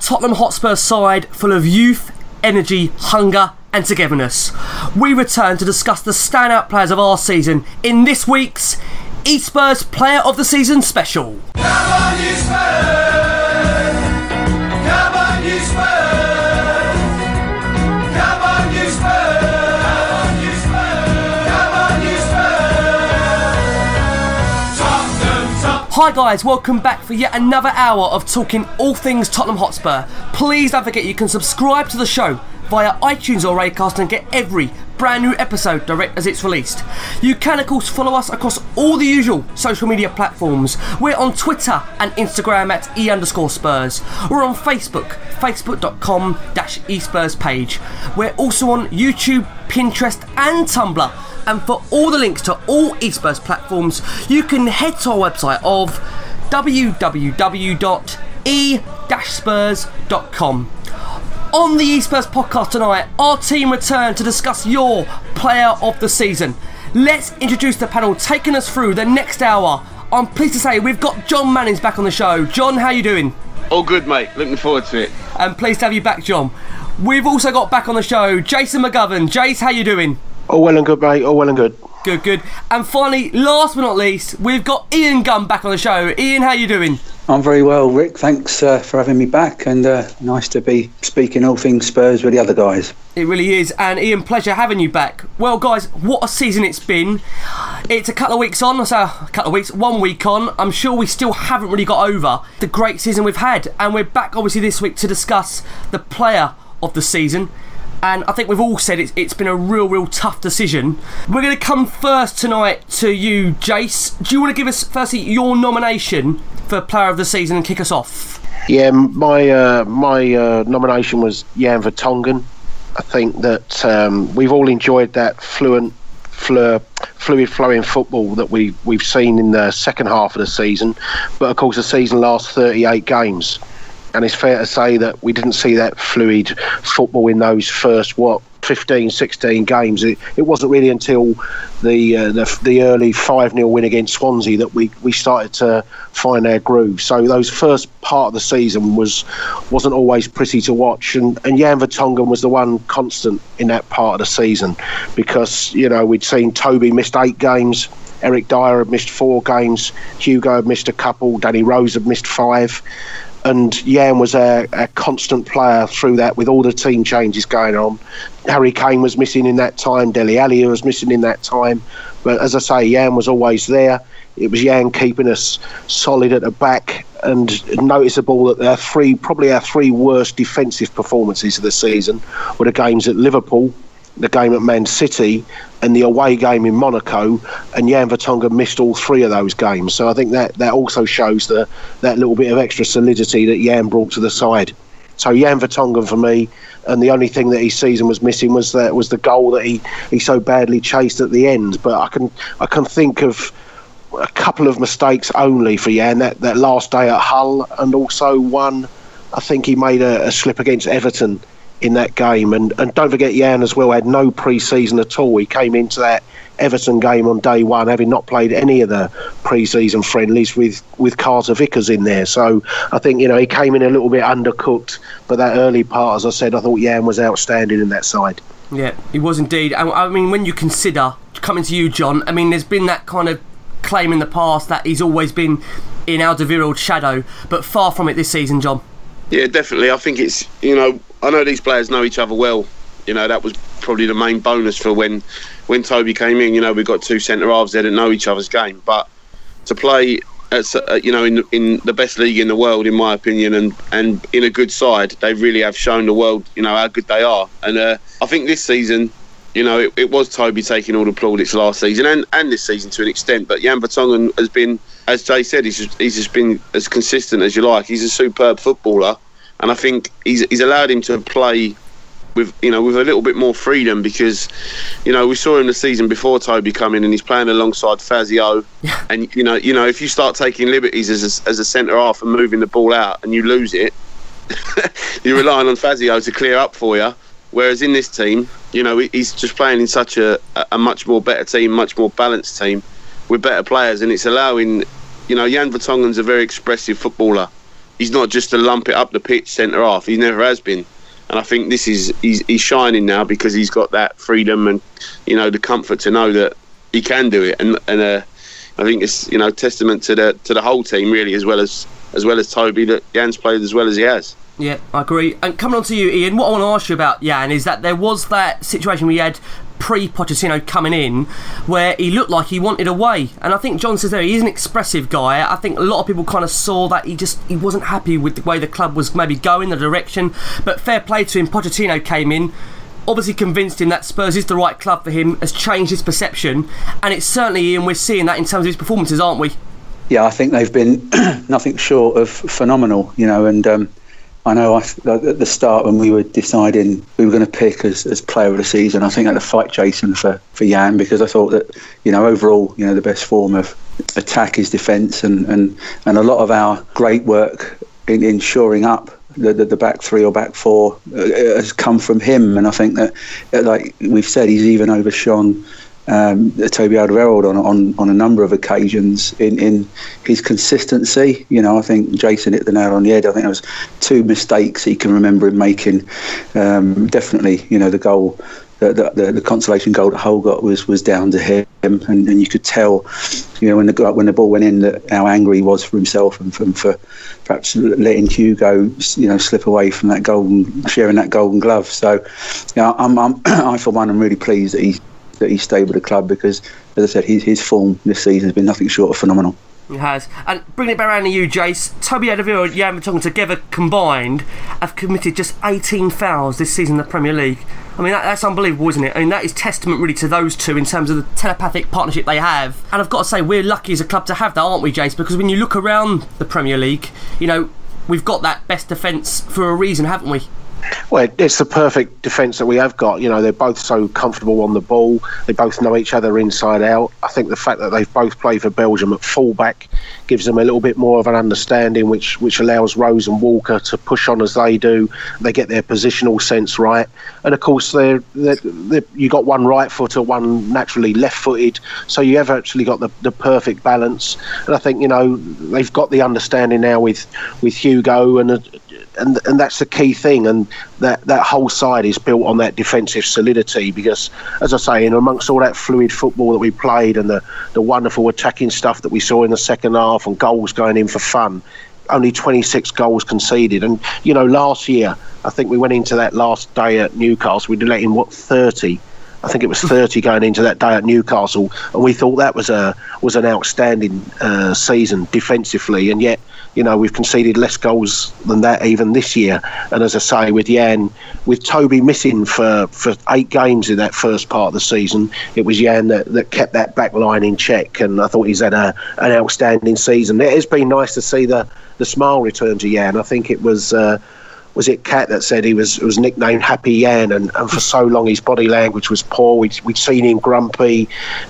Tottenham Hotspur side full of youth, energy, hunger and togetherness. We return to discuss the standout players of our season in this week's e-Spurs Player of the Season special. Come on, you Spurs! Come on, you Spurs! Come on, you Spurs! Come on, you Spurs! Tottenham. Hi guys, welcome back for yet another hour of talking all things Tottenham Hotspur. Please don't forget you can subscribe to the show via iTunes or Acast and get every brand new episode direct as it's released. You can of course follow us across all the usual social media platforms. We're on Twitter and Instagram at e_Spurs. We're on Facebook, facebook.com/eSpurs page. We're also on YouTube, Pinterest and Tumblr. And for all the links to all eSpurs platforms, you can head to our website of www.e-Spurs.com. On the eSpurs podcast tonight, our team return to discuss your player of the season. Let's introduce the panel taking us through the next hour. I'm pleased to say we've got John Manning's back on the show. John, how you doing? All good, mate. Looking forward to it. And pleased to have you back, John. We've also got back on the show Jason McGovern. Jace, how you doing? All well and good, mate. All well and good. Good, good. And finally, last but not least, we've got Ian Gunn back on the show. Ian, how you doing? I'm very well, Rick. Thanks for having me back, and nice to be speaking all things Spurs with the other guys. It really is, and Ian, pleasure having you back. Well, guys, what a season it's been. It's a couple of weeks on, so a couple of weeks, 1 week on. I'm sure we still haven't really got over the great season we've had, and we're back obviously this week to discuss the player of the season. And I think we've all said it's been a real tough decision. We're going to come first tonight to you, Jace. Do you want to give us firstly your nomination for Player of the Season and kick us off? Yeah, my nomination was Jan Vertonghen. I think that we've all enjoyed that fluid flowing football that we've seen in the second half of the season. But of course the season lasts 38 games. And it's fair to say that we didn't see that fluid football in those first 15, 16 games. It wasn't really until the early 5-0 win against Swansea that we started to find our groove. So those first part of the season wasn't always pretty to watch, and Jan Vertonghen was the one constant in that part of the season, because we'd seen Toby missed 8 games, Eric Dyer had missed 4 games, Hugo had missed a couple, Danny Rose had missed 5. And Jan was a constant player through that, with all the team changes going on. Harry Kane was missing in that time. Dele Alli was missing in that time. But as I say, Jan was always there. It was Jan keeping us solid at the back, and noticeable that our three worst defensive performances of the season were the games at Liverpool, the game at Man City and the away game in Monaco, and Jan Vertonghen missed all 3 of those games. So I think that also shows that little bit of extra solidity that Jan brought to the side. So Jan Vertonghen for me, and the only thing that his season was missing was the goal that he so badly chased at the end. But I can think of a couple of mistakes only for Jan, that last day at Hull, and also one, I think he made a slip against Everton in that game, and don't forget Jan as well had no pre-season at all. He came into that Everton game on day one having not played any of the pre-season friendlies with Carter Vickers in there. So I think he came in a little bit undercooked, but that early part, as I said, I thought Jan was outstanding in that side. Yeah, he was indeed. I mean, when you consider, coming to you, John, I mean, there's been that kind of claim in the past that he's always been in Alderweireld's shadow, but far from it this season, John. Yeah, definitely. I think it's, I know these players know each other well. That was probably the main bonus for when Toby came in. We've got 2 centre-halves there that know each other's game. But to play, in the best league in the world, in my opinion, and in a good side, they really have shown the world, how good they are. And I think this season, it was Toby taking all the plaudits last season and this season to an extent. But Jan Vertonghen has been, as Jay said, he's just been as consistent as you like. He's a superb footballer, and I think he's allowed him to play with a little bit more freedom, because we saw him the season before Toby come in, and he's playing alongside Fazio. And if you start taking liberties as a centre half and moving the ball out and you lose it, you're relying on Fazio to clear up for you. Whereas in this team, he's just playing in such a much more better team, much more balanced team with better players, and it's allowing, Jan Vertonghen's a very expressive footballer, he's not just a lump it up the pitch centre half. He never has been. And I think he's shining now because he's got that freedom and, you know, the comfort to know that he can do it. And I think it's, you know, testament to the whole team really, as well as Toby, that Jan's played as well as he has. Yeah, I agree. And coming on to you, Ian, what I want to ask you about Jan is that there was that situation we had pre-Pochettino coming in where he looked like he wanted away, and I think John says there he's an expressive guy. I think a lot of people kind of saw that he wasn't happy with the way the club was maybe going, the direction, but fair play to him. Pochettino came in, obviously convinced him that Spurs is the right club for him, has changed his perception, and it's certainly, Ian, we're seeing that in terms of his performances, aren't we? Yeah, I think they've been nothing short of phenomenal, you know, and I know at the start when we were deciding we were going to pick as player of the season, I think I had to fight Jason for Jan, because I thought that, you know, overall, you know, the best form of attack is defence, and a lot of our great work in shoring up the back three or back four has come from him, and I think that, like we've said, he's even overshone Toby Alderweireld on a number of occasions in his consistency. You know, I think Jason hit the nail on the head. I think there was 2 mistakes he can remember him making. Definitely, you know, the goal, the consolation goal that Hull got was down to him, and you could tell, you know, when the ball went in, that how angry he was for himself and for perhaps letting Hugo, you know, slip away from that sharing that golden glove. So, you know, I for one, I'm really pleased that he stayed with the club, because, as I said, his form this season has been nothing short of phenomenal. It has. And bringing it back around to you, Jace, Toby Alderweireld and Jan Vertonghen together combined have committed just 18 fouls this season in the Premier League. I mean, that's unbelievable, isn't it? I mean, that is testament really to those two in terms of the telepathic partnership they have. And I've got to say, we're lucky as a club to have that, aren't we, Jace? Because when you look around the Premier League, you know, we've got that best defence for a reason, haven't we? Well, it's the perfect defence that we have got. You know, they're both so comfortable on the ball. They both know each other inside out. I think the fact that they've both played for Belgium at fullback gives them a little bit more of an understanding, which allows Rose and Walker to push on as they do. They get their positional sense right. And, of course, you got one right footer, one naturally left-footed. So you have actually got the perfect balance. And I think, you know, they've got the understanding now with Hugo, and that's the key thing, and that whole side is built on that defensive solidity, because, as I say, in amongst all that fluid football that we played and the wonderful attacking stuff that we saw in the second half and goals going in for fun, only 26 goals conceded. And, you know, last year, I think we went into that last day at Newcastle, we'd let in, 30? I think it was 30 going into that day at Newcastle, and we thought that was an outstanding season defensively, and yet, you know, we've conceded less goals than that even this year. And as I say, with Jan, with Toby missing for 8 games in that first part of the season, it was Jan that kept that back line in check, and I thought he's had an outstanding season. It has been nice to see the smile return to Jan. I think it was it Kat that said he was nicknamed Happy Jan, and for so long his body language was poor. We'd seen him grumpy,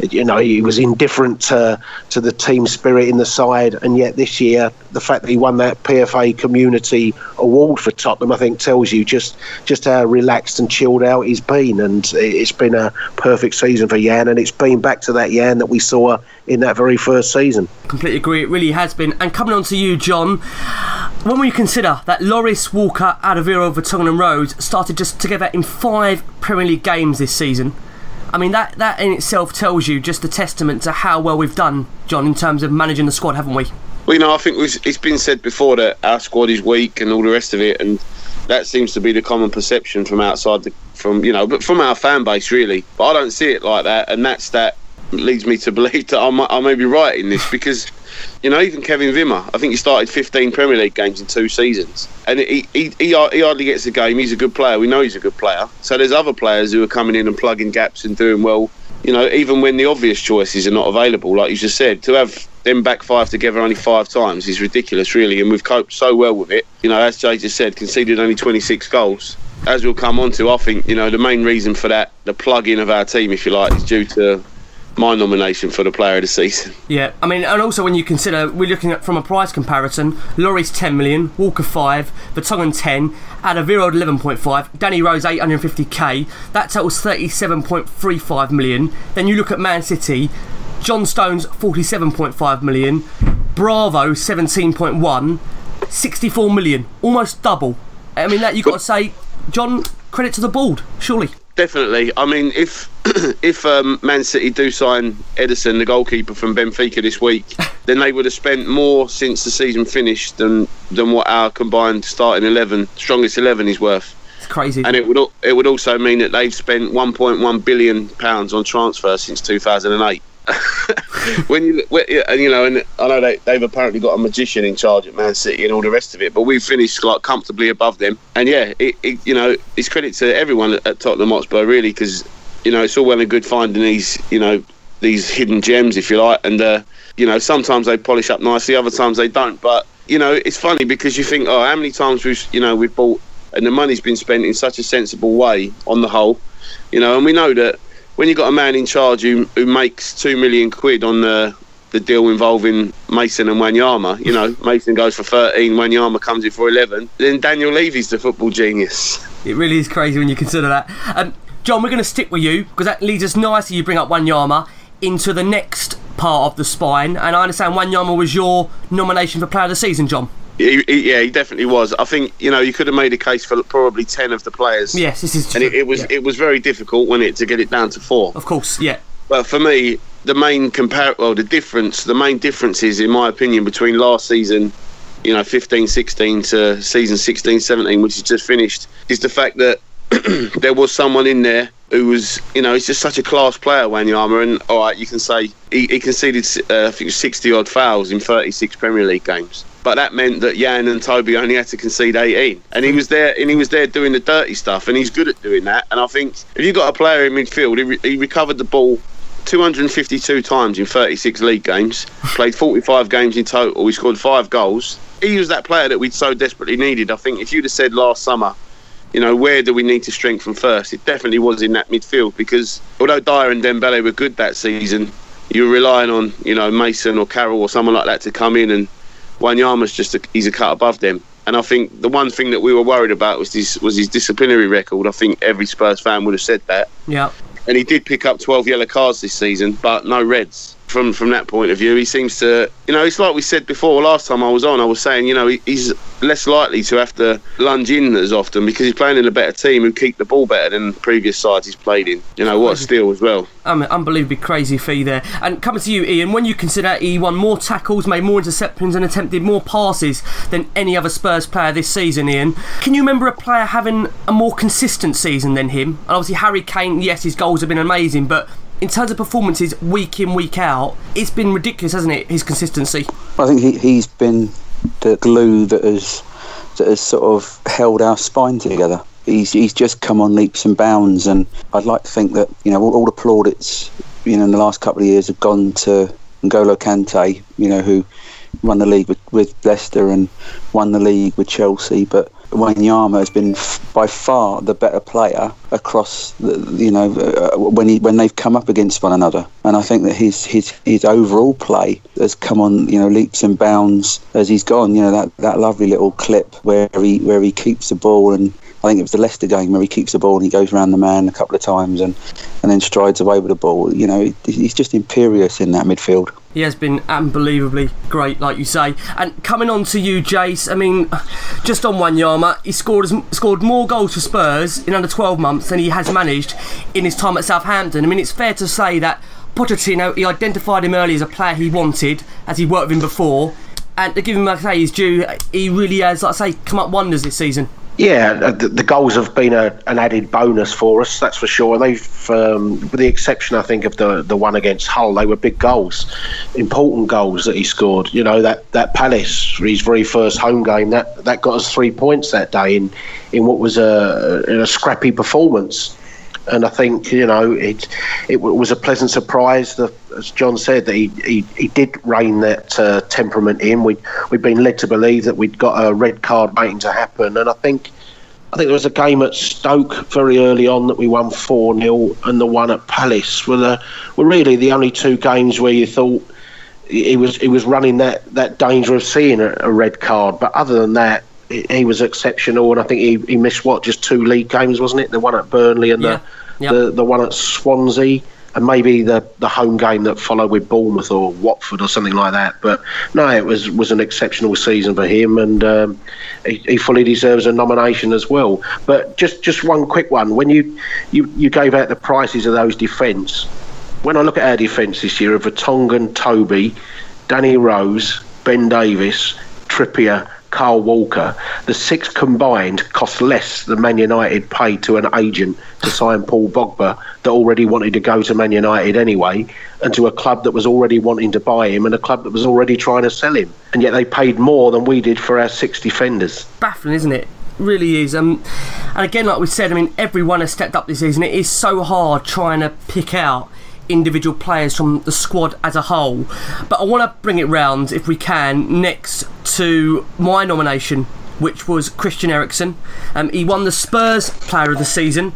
you know, he was indifferent to the team spirit in the side, and yet this year the fact that he won that PFA Community Award for Tottenham, I think, tells you just how relaxed and chilled out he's been, and it's been a perfect season for Jan, and it's been back to that Jan that we saw in that very first season. Completely agree, it really has been. And coming on to you, John, when we consider that Lloris, Walker, Alderweireld, Vertonghen and Rhodes started just together in 5 Premier League games this season, I mean, that in itself tells you just a testament to how well we've done, John, in terms of managing the squad, haven't we? Well, you know, I think it's been said before that our squad is weak and all the rest of it, and that seems to be the common perception from outside, but from our fan base, really. But I don't see it like that, and that leads me to believe that I may be right in this, because, you know, even Kevin Wimmer, I think he started 15 Premier League games in 2 seasons, and he hardly gets a game. He's a good player. We know he's a good player. So there's other players who are coming in and plugging gaps and doing well, you know, even when the obvious choices are not available. Like you just said, to have them back 5 together only 5 times is ridiculous, really, and we've coped so well with it. You know, as Jay just said, conceded only 26 goals. As we'll come on to, I think, you know, the main reason for that, the plug-in of our team, if you like, is due to my nomination for the player of the season. Yeah, I mean, and also when you consider, we're looking at from a price comparison, Lloris 10 million, Walker 5, Vertonghen 10, Alderweireld 11.5, Danny Rose 850k, that totals 37.35 million. Then you look at Man City, John Stones 47.5 million, Bravo 17.1, 64 million, almost double. I mean, that you've got to say, John, credit to the board, surely. Definitely. I mean, if Man City do sign Ederson, the goalkeeper from Benfica, this week, then they would have spent more since the season finished than what our combined strongest 11 is worth. It's crazy. And it would also mean that they've spent £1.1 billion on transfers since 2008. And I know they've apparently got a magician in charge at Man City and all the rest of it, but we've finished like comfortably above them. And yeah, it's credit to everyone at Tottenham Hotspur, really, because it's all well and good finding these hidden gems, if you like, and sometimes they polish up nicely, other times they don't. But it's funny because you think, how many times we've bought and the money's been spent in such a sensible way on the whole, and we know that when you've got a man in charge who makes £2 million on the deal involving Mason and Wanyama, Mason goes for 13, Wanyama comes in for 11, then Daniel Levy's the football genius. It really is crazy when you consider that. John, we're going to stick with you because that leads us nicely. You bring up Wanyama into the next part of the spine, and I understand Wanyama was your nomination for Player of the Season, John. Yeah, he definitely was. I think you could have made a case for probably 10 of the players. Yes, this is true. And it was very difficult, wasn't it, to get it down to 4. Of course, yeah. But for me, the main difference is, in my opinion, between last season, 15-16 to season 16-17, which is just finished, is the fact that there was someone in there who was, he's just such a class player, Wanyama, and all right, you can say he conceded, I think, 60 odd fouls in 36 Premier League games. But that meant that Jan and Toby only had to concede 18, and he was there doing the dirty stuff, and he's good at doing that. And I think if you've got a player in midfield, he recovered the ball 252 times in 36 league games, played 45 games in total, he scored 5 goals. He was that player that we'd so desperately needed. I think if you'd have said last summer, where do we need to strengthen first, it definitely was in that midfield, because although Dyer and Dembele were good that season, you were relying on Mason or Carroll or someone like that to come in, and Wanyama's he's a cut above them. And I think the one thing that we were worried about was his disciplinary record. I think every Spurs fan would have said that. Yeah. And he did pick up 12 yellow cards this season, but no reds. From that point of view, he seems to, it's like we said before, last time I was on, I was saying, he's less likely to have to lunge in as often because he's playing in a better team who keep the ball better than previous sides he's played in. What a steal as well. Unbelievably crazy fee there. And coming to you, Ian, when you consider he won more tackles, made more interceptions and attempted more passes than any other Spurs player this season, Ian, can you remember a player having a more consistent season than him? And obviously Harry Kane, yes, his goals have been amazing, but in terms of performances week in, week out, it's been ridiculous, hasn't it, his consistency? I think he's been the glue that has sort of held our spine together. He's just come on leaps and bounds, and I'd like to think that all the plaudits in the last couple of years have gone to N'Golo Kante, who won the league with Leicester and won the league with Chelsea, but Wanyama has been by far the better player across when they've come up against one another. And I think that his overall play has come on leaps and bounds as he's gone. That lovely little clip where he keeps the ball, and I think it was the Leicester game where he keeps the ball and he goes around the man a couple of times and then strides away with the ball. He's just imperious in that midfield. He has been unbelievably great, like you say. And coming on to you, Jace, I mean, just on Wanyama, he scored more goals for Spurs in under 12 months than he has managed in his time at Southampton. I mean, it's fair to say that Pochettino, he identified him early as a player he wanted, as he worked with him before. And to give him, like I say, his due, he really has, like I say, come up wonders this season. Yeah, the goals have been an added bonus for us, that's for sure. They've, with the exception, I think, of the one against Hull, they were big goals, important goals that he scored. That Palace, his very first home game, that got us 3 points that day in what was a scrappy performance. And I think it was a pleasant surprise that, as John said, that he did rein that temperament in. We'd been led to believe that we'd got a red card waiting to happen, and I think there was a game at Stoke very early on that we won 4-0, and the one at Palace were really the only 2 games where you thought he was running that danger of seeing a red card. But other than that, he was exceptional, and I think he missed just 2 league games, wasn't it? The one at Burnley and the one at Swansea. and maybe the home game that followed with Bournemouth or Watford or something like that. But no, it was an exceptional season for him, and he fully deserves a nomination as well. But just one quick one: when you gave out the prices of those defence, when I look at our defence this year of Vertonghen, Toby, Danny Rose, Ben Davis, Trippier, Carl Walker, the 6 combined cost less than Man United paid to an agent to sign Paul Pogba that already wanted to go to Man United anyway, and to a club that was already wanting to buy him and a club that was already trying to sell him. And yet they paid more than we did for our 6 defenders. Baffling, isn't it? Really is. And again, like we said, I mean, everyone has stepped up this season. It is so hard trying to pick out individual players from the squad as a whole, but I want to bring it round, if we can, next to my nomination, which was Christian Eriksen. He won the Spurs Player of the Season,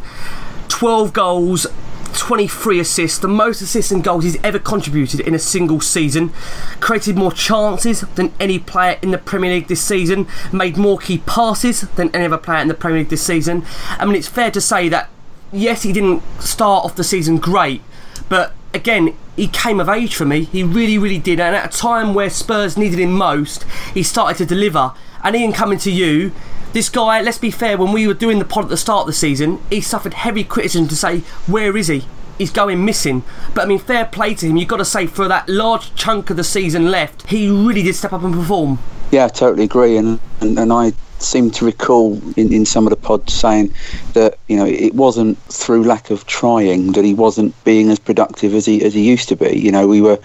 12 goals, 23 assists, the most assists and goals he's ever contributed in a single season, created more chances than any player in the Premier League this season, made more key passes than any other player in the Premier League this season. I mean, it's fair to say that yes, he didn't start off the season great, but again, he came of age for me. He really, really did. And at a time where Spurs needed him most, he started to deliver. And Ian, coming to you, this guy, let's be fair, when we were doing the pod at the start of the season, he suffered heavy criticism to say, where is he? He's going missing. But I mean, fair play to him. You've got to say, for that large chunk of the season left, he really did step up and perform. Yeah, I totally agree. And I seem to recall in some of the pods saying that, you know, it wasn't through lack of trying that he wasn't being as productive as he used to be. You know, we were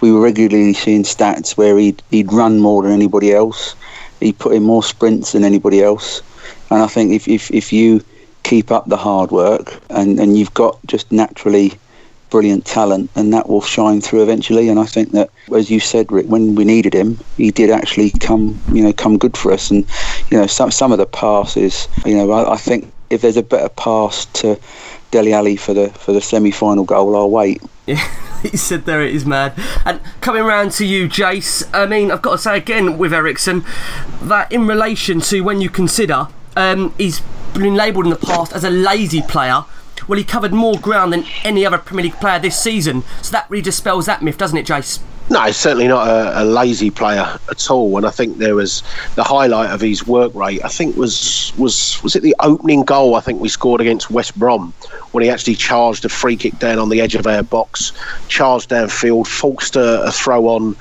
regularly seeing stats where he'd run more than anybody else. He put in more sprints than anybody else. And I think if you keep up the hard work and you've got just naturally brilliant talent, and that will shine through eventually. And I think that, as you said, Rick, when we needed him, he did actually come good for us. And you know, some of the passes, you know, I think if there's a better pass to Dele Alli for the semi-final goal, I'll wait. Yeah, he said there it is, man. And coming round to you, Jace, I mean, I've got to say again with Eriksen that in relation to when you consider he's been labelled in the past as a lazy player. Well, he covered more ground than any other Premier League player this season. So that really dispels that myth, doesn't it, Jace? No, he's certainly not a lazy player at all. And I think there was the highlight of his work rate, I think was it the opening goal I think we scored against West Brom, when he actually charged a free kick down on the edge of our box, charged downfield, forced a throw on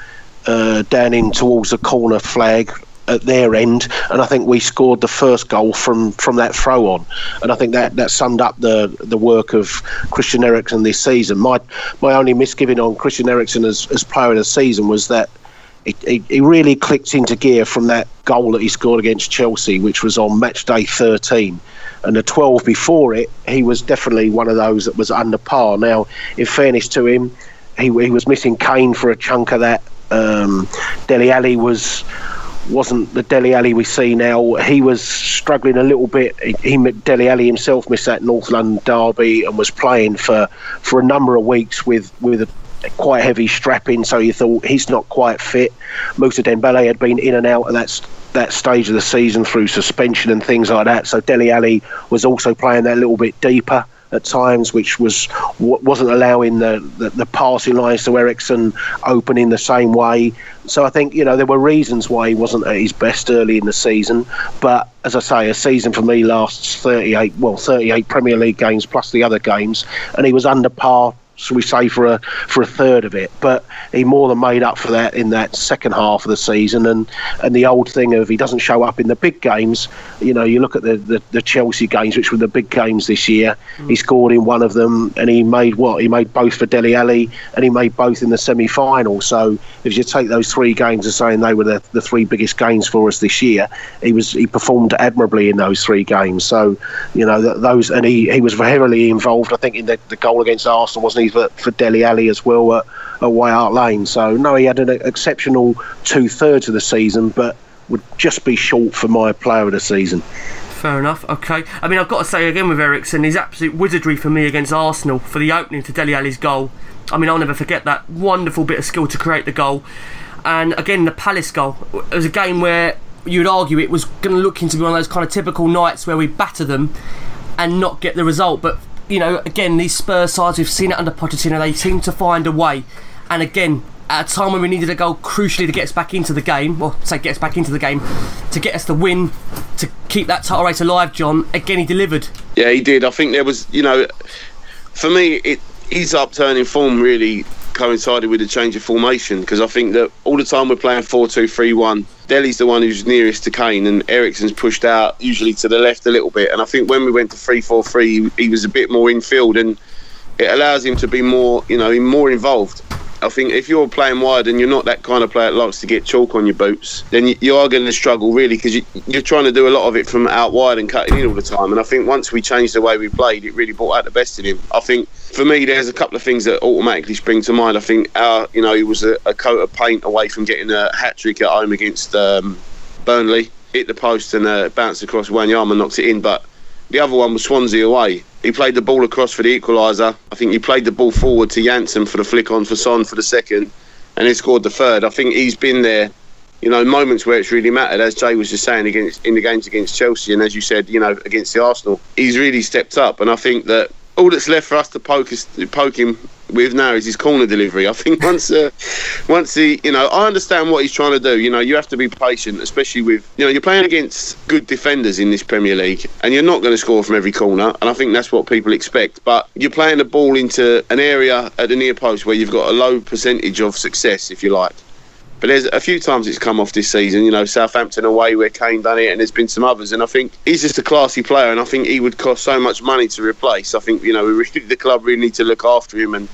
down in towards the corner flag at their end, and I think we scored the first goal from that throw on. And I think that summed up the work of Christian Eriksen this season. My only misgiving on Christian Eriksen as player of the season was that he really clicked into gear from that goal that he scored against Chelsea, which was on match day 13. And the 12 before it, he was definitely one of those that was under par. Now, in fairness to him, he was missing Kane for a chunk of that. Dele Alli wasn't the Dele Alli we see now. He was struggling a little bit. Dele Alli himself missed that North London derby and was playing for a number of weeks with a quite heavy strapping, so you thought he's not quite fit. Moussa Dembele had been in and out of that stage of the season through suspension and things like that, so Dele Alli was also playing that little bit deeper at times, which wasn't allowing the passing lines to Eriksen open in the same way. So I think, you know, there were reasons why he wasn't at his best early in the season. But as I say, a season for me lasts 38 Premier League games plus the other games, and he was under par, shall we say, for a third of it. But he more than made up for that in that second half of the season. And the old thing of he doesn't show up in the big games. You know, you look at the Chelsea games, which were the big games this year. He scored in one of them, and he made what? He made both for Dele Alli, and he made both in the semi-final. So if you take those 3 games as saying they were the 3 biggest games for us this year, he performed admirably in those 3 games. So, you know, those, and he was heavily involved, I think, in the goal against Arsenal, wasn't he? For Dele Alli as well at White Hart Lane. So no, he had an exceptional 2/3 of the season, but would just be short for my player of the season. Fair enough. Okay. I mean, I've got to say again with Eriksen, his absolute wizardry for me against Arsenal for the opening to Dele Alli's goal. I mean, I'll never forget that wonderful bit of skill to create the goal. And again, the Palace goal. It was a game where you'd argue it was going to look into be one of those kind of typical nights where we batter them and not get the result, but you know, again, these Spurs sides, we've seen it under Pochettino, they seem to find a way. And again, at a time when we needed a goal crucially to get us back into the game, to get us the win, to keep that title race alive, John, again, he delivered. Yeah, he did. I think there was, you know, for me, his upturn in form really coincided with the change of formation, because I think that all the time we're playing 4-2-3-1, Dele's the one who's nearest to Kane and Eriksen's pushed out usually to the left a little bit, and I think when we went to 3-4-3 he was a bit more infield, and it allows him to be more, you know, more involved. I think if you're playing wide and you're not that kind of player that likes to get chalk on your boots, then you are going to struggle really, because you're trying to do a lot of it from out wide and cutting in all the time. And I think once we changed the way we played, it really brought out the best in him. I think for me, there's a couple of things that automatically spring to mind. I think he was a coat of paint away from getting a hat-trick at home against Burnley, hit the post and bounced across Wanyama, knocks it in. But the other one was Swansea away. He played the ball across for the equaliser. I think he played the ball forward to Janssen for the flick on for Son for the second, and he scored the third. I think he's been there, you know, moments where it's really mattered, as Jay was just saying, in the games against Chelsea, and as you said, you know, against the Arsenal. He's really stepped up, and I think that all that's left for us to poke him with now is his corner delivery. I think once he, you know, I understand what he's trying to do. You know, you have to be patient, especially with, you know, you're playing against good defenders in this Premier League, and you're not going to score from every corner, and I think that's what people expect. But you're playing the ball into an area at the near post where you've got a low percentage of success, if you like. But there's a few times it's come off this season, you know, Southampton away where Kane done it, and there's been some others, and I think he's just a classy player, and I think he would cost so much money to replace. I think, you know, the club really need to look after him and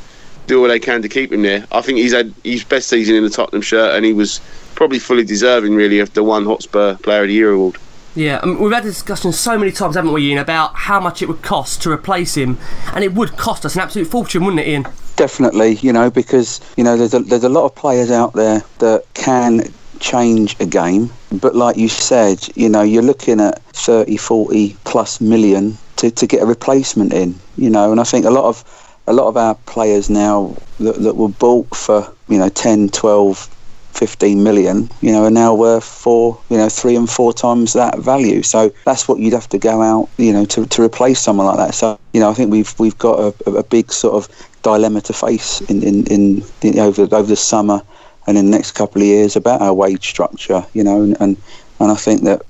do what they can to keep him there. I think he's had his best season in the Tottenham shirt, and he was probably fully deserving really of the one Hotspur Player of the Year award. Yeah, and we've had this discussion so many times, haven't we, Ian, about how much it would cost to replace him, and it would cost us an absolute fortune, wouldn't it, Ian? Definitely, you know, because, you know, there's a lot of players out there that can change a game, but like you said, you know, you're looking at 30, 40 plus million to get a replacement in, you know, and I think a lot of our players now that were bought for, you know, 10, 12, 15 million, you know, are now worth 3 and 4 times that value. So that's what you'd have to go out, you know, to replace someone like that. So, you know, I think we've got a big sort of dilemma to face in over the summer and in the next couple of years about our wage structure, you know, and I think that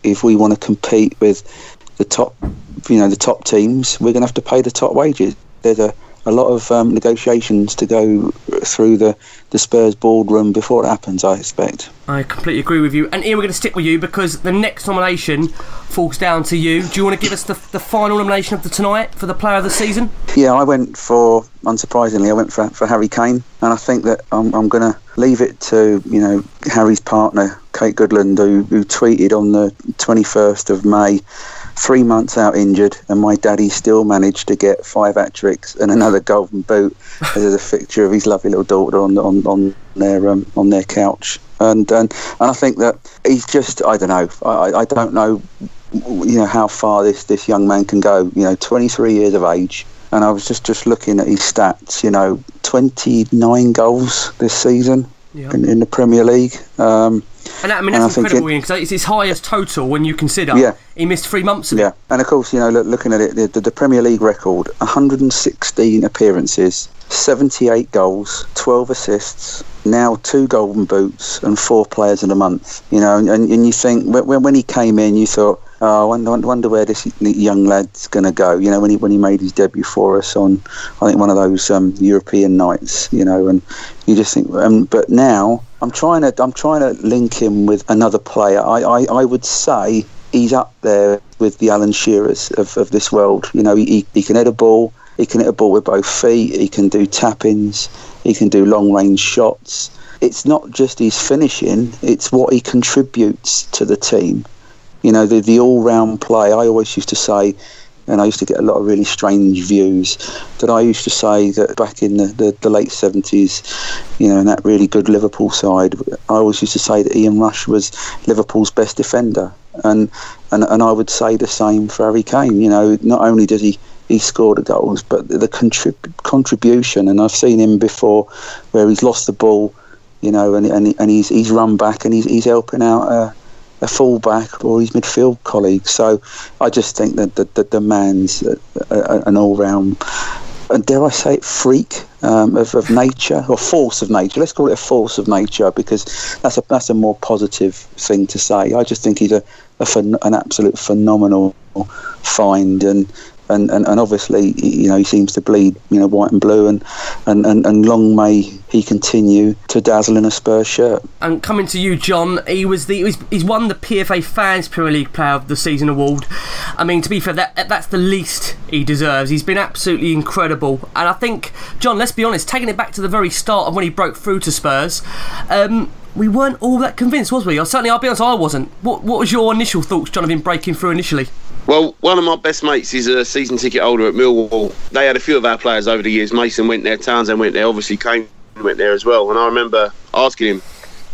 if we want to compete with the top teams, we're going to have to pay the top wages. There's a lot of negotiations to go through the Spurs boardroom before it happens, I expect. I completely agree with you. And Ian, we're going to stick with you because the next nomination falls down to you. Do you want to give us the final nomination of tonight for the Player of the Season? Yeah, unsurprisingly, I went for Harry Kane. And I think that I'm going to leave it to, you know, Harry's partner, Kate Goodland, who tweeted on the 21st of May, 3 months out injured, and my daddy still managed to get 5 hat-tricks and another golden boot. There's a picture of his lovely little daughter on their couch, and I think that he's just, I don't know, I don't know, you know, how far this young man can go. You know, 23 years of age, and I was just looking at his stats. You know, 29 goals this season in the Premier League. And that's incredible, Ian, because it's his highest total when you consider he missed 3 months of it. Yeah, and of course, you know, looking at it, the Premier League record, 116 appearances, 78 goals, 12 assists, now 2 golden boots and 4 players of the month. You know, and you think, when he came in, you thought, oh, I wonder where this young lad's going to go. You know, when he made his debut for us on, I think, one of those European nights. You know, and you just think, but now I'm trying to link him with another player. I would say he's up there with the Alan Shearers of this world. You know, he can hit a ball. He can hit a ball with both feet. He can do tap-ins. He can do long-range shots. It's not just his finishing. It's what he contributes to the team. You know, the all-round play. I always used to say, and I used to get a lot of really strange views, that I used to say that back in the late 70s, you know, in that really good Liverpool side, I always used to say that Ian Rush was Liverpool's best defender. And I would say the same for Harry Kane. You know, not only does he score the goals, but the contribution. And I've seen him before where he's lost the ball, you know, and he's run back and he's helping out a fullback or his midfield colleagues. So I just think that the man's an all-round, and dare I say it, freak of nature, or force of nature. Let's call it a force of nature, because that's a more positive thing to say. I just think he's an absolute phenomenal find, and obviously, you know, he seems to bleed, you know, white and blue, and long may he continue to dazzle in a Spurs shirt. And coming to you, John, he's won the PFA Fans Premier League Player of the Season award. I mean, to be fair, that's the least he deserves. He's been absolutely incredible, and I think, John, let's be honest, taking it back to the very start of when he broke through to Spurs, we weren't all that convinced, was we? Or certainly, I'll be honest, I wasn't. What was your initial thoughts, John, of him breaking through initially? Well, one of my best mates is a season ticket holder at Millwall. They had a few of our players over the years. Mason went there, Townsend went there, obviously Kane went there as well. And I remember asking him,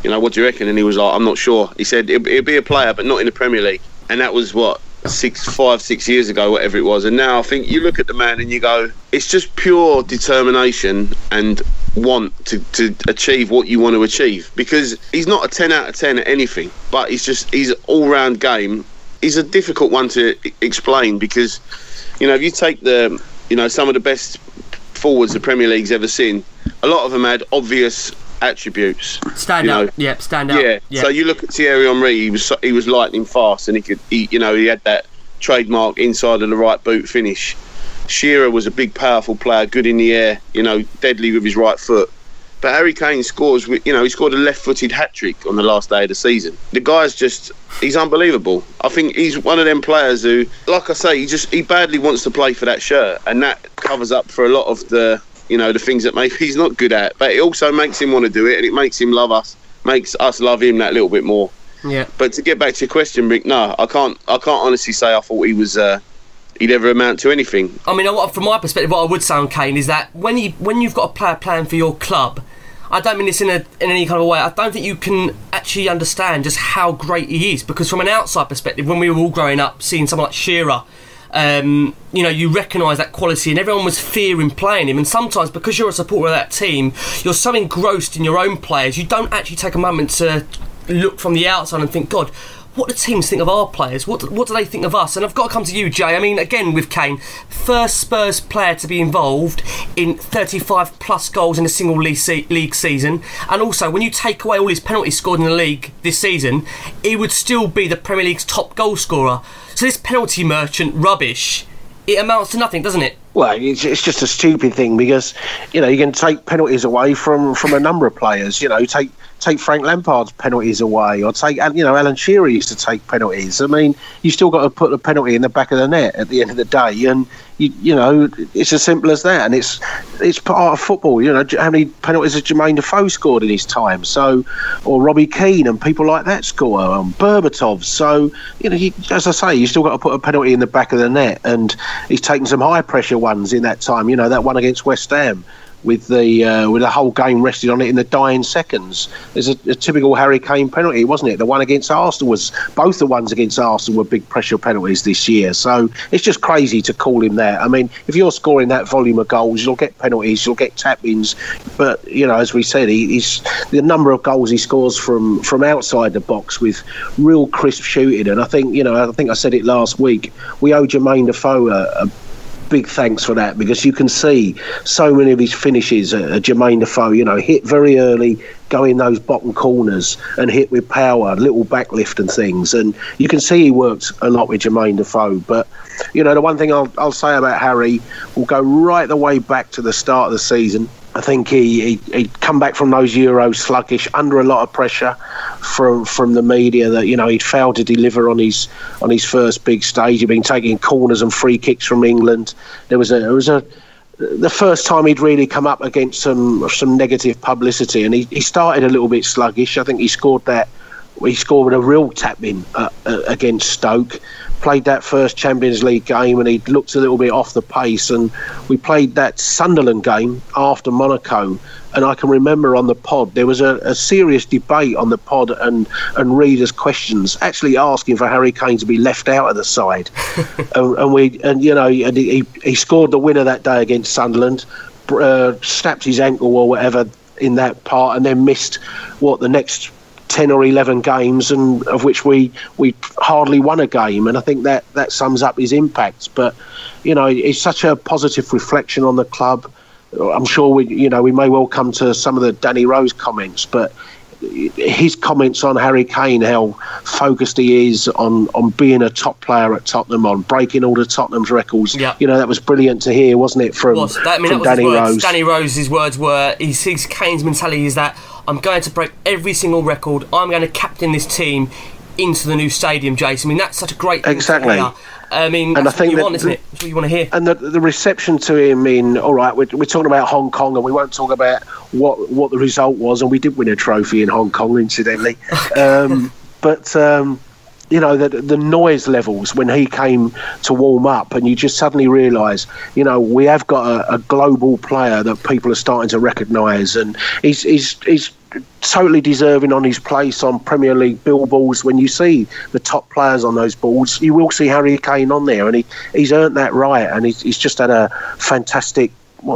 you know, what do you reckon? And he was like, I'm not sure. He said, it'll be a player, but not in the Premier League. And that was, 5-6 years ago, whatever it was. And now I think you look at the man and you go, it's just pure determination and want to achieve what you want to achieve. Because he's not a 10 out of 10 at anything, but he's an all-round game. He's a difficult one to explain, because, you know, if you take some of the best forwards the Premier League's ever seen, a lot of them had obvious attributes. Stand out. Yeah. So you look at Thierry Henry, he was lightning fast, and he had that trademark inside of the right boot finish. Shearer was a big, powerful player, good in the air, you know, deadly with his right foot. But Harry Kane scores, he scored a left-footed hat-trick on the last day of the season. The guy's he's unbelievable. I think he's one of them players who, like I say, he badly wants to play for that shirt, and that covers up for a lot of the things that maybe he's not good at. But it also makes him want to do it, and it makes him love us, makes us love him that little bit more. Yeah. But to get back to your question, Rick, no, I can't honestly say I thought he was he'd ever amount to anything. I mean, from my perspective, what I would say on Kane is that when you've got a player playing for your club, I don't mean this in any kind of way, I don't think you can actually understand just how great he is, because from an outside perspective, when we were all growing up seeing someone like Shearer, you recognise that quality, and everyone was fearing playing him, and sometimes because you're a supporter of that team, you're so engrossed in your own players, you don't actually take a moment to look from the outside and think, God, what do teams think of our players? What do they think of us? And I've got to come to you, Jay. I mean, again, with Kane, first Spurs player to be involved in 35 plus goals in a single league season. And also, when you take away all his penalties scored in the league this season, he would still be the Premier League's top goal scorer. So this penalty merchant rubbish, it amounts to nothing, doesn't it? Well, it's just a stupid thing, because, you can take penalties away from a number of players. Take Frank Lampard's penalties away, or take, Alan Shearer used to take penalties. I mean, you still got to put the penalty in the back of the net at the end of the day, and it's as simple as that. And it's part of football. How many penalties has Jermaine Defoe scored in his time? So, or Robbie Keane and people like that score, Berbatov. So, as I say, you still got to put a penalty in the back of the net, and he's taken some high pressure ones in that time. That one against West Ham, with the whole game rested on it in the dying seconds. There's a typical Harry Kane penalty, wasn't it? The one against Arsenal both the ones against Arsenal were big pressure penalties this year. So it's just crazy to call him that. I mean, if you're scoring that volume of goals, you'll get penalties, you'll get tap-ins. But, as we said, he's the number of goals he scores from outside the box with real crisp shooting. And I think I said it last week, we owe Jermaine Defoe a big thanks for that, because you can see so many of his finishes Jermaine Defoe, hit very early, go in those bottom corners and hit with power, little backlift and things, and you can see he works a lot with Jermaine Defoe. But the one thing I'll say about Harry will go right the way back to the start of the season. I think he'd come back from those Euros sluggish, under a lot of pressure from the media, that he'd failed to deliver on his first big stage. He'd been taking corners and free kicks from England. There was the first time he'd really come up against some negative publicity, and he started a little bit sluggish. I think he scored with a real tap-in against Stoke. Played that first Champions League game, and he looked a little bit off the pace, and we played that Sunderland game after Monaco, and I can remember on the pod there was a serious debate on the pod and readers' questions actually asking for Harry Kane to be left out of the side. and he scored the winner that day against Sunderland, snapped his ankle or whatever in that part, and then missed the next 10 or 11 games, and of which we hardly won a game. And I think that sums up his impact. But, you know, it's such a positive reflection on the club. I'm sure we may well come to some of the Danny Rose comments, but his comments on Harry Kane, how focused he is on being a top player at Tottenham, on breaking all the Tottenham's records. Yeah. You know, that was brilliant to hear, wasn't it, from Danny Rose? Danny Rose's words were, he sees Kane's mentality is that I'm going to break every single record. I'm going to captain this team into the new stadium, Jason. I mean, that's such a great thing to hear. I mean, that's what you want, isn't it? That's what you want to hear. And the reception to him in, all right, we're talking about Hong Kong, and we won't talk about what the result was, and we did win a trophy in Hong Kong, incidentally. But you know, the noise levels when he came to warm up, and you just suddenly realise, you know, we have got a global player that people are starting to recognise, and he's totally deserving on his place on Premier League billboards. When you see the top players on those boards, you will see Harry Kane on there, and he's earned that right, and he's just had a fantastic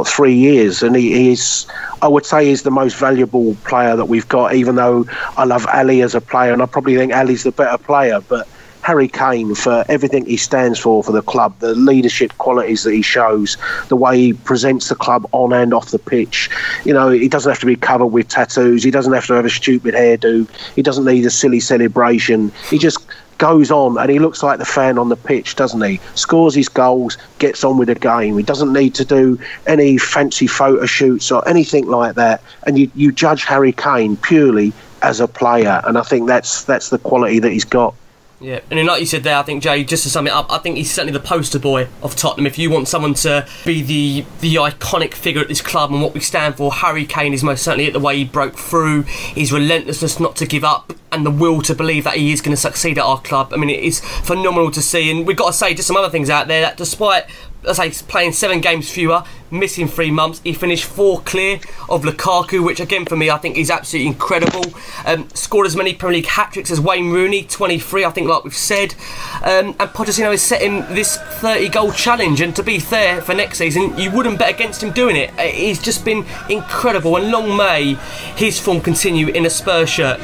3 years, and he is, I would say, he's the most valuable player that we've got, even though I love Ali as a player, and I probably think Ali's the better player. But Harry Kane, for everything he stands for the club, the leadership qualities that he shows, the way he presents the club on and off the pitch. You know, he doesn't have to be covered with tattoos. He doesn't have to have a stupid hairdo. He doesn't need a silly celebration. He just goes on, and he looks like the fan on the pitch, doesn't he? Scores his goals, gets on with the game. He doesn't need to do any fancy photo shoots or anything like that. And you judge Harry Kane purely as a player, and I think that's the quality that he's got. Yeah, and then like you said there, I think, Jay, just to sum it up, I think he's certainly the poster boy of Tottenham. If you want someone to be the iconic figure at this club and what we stand for, Harry Kane is most certainly it. The way he broke through, his relentlessness not to give up, and the will to believe that he is going to succeed at our club. I mean, it is phenomenal to see. And we've got to say just some other things out there, that despite, let's say, playing 7 games fewer, missing 3 months, he finished 4 clear of Lukaku, which again for me I think is absolutely incredible. Scored as many Premier League hat-tricks as Wayne Rooney, 23 I think, like we've said. And Pochettino is setting this 30-goal challenge, and to be fair, for next season you wouldn't bet against him doing it. He's just been incredible, and long may his form continue in a Spurs shirt.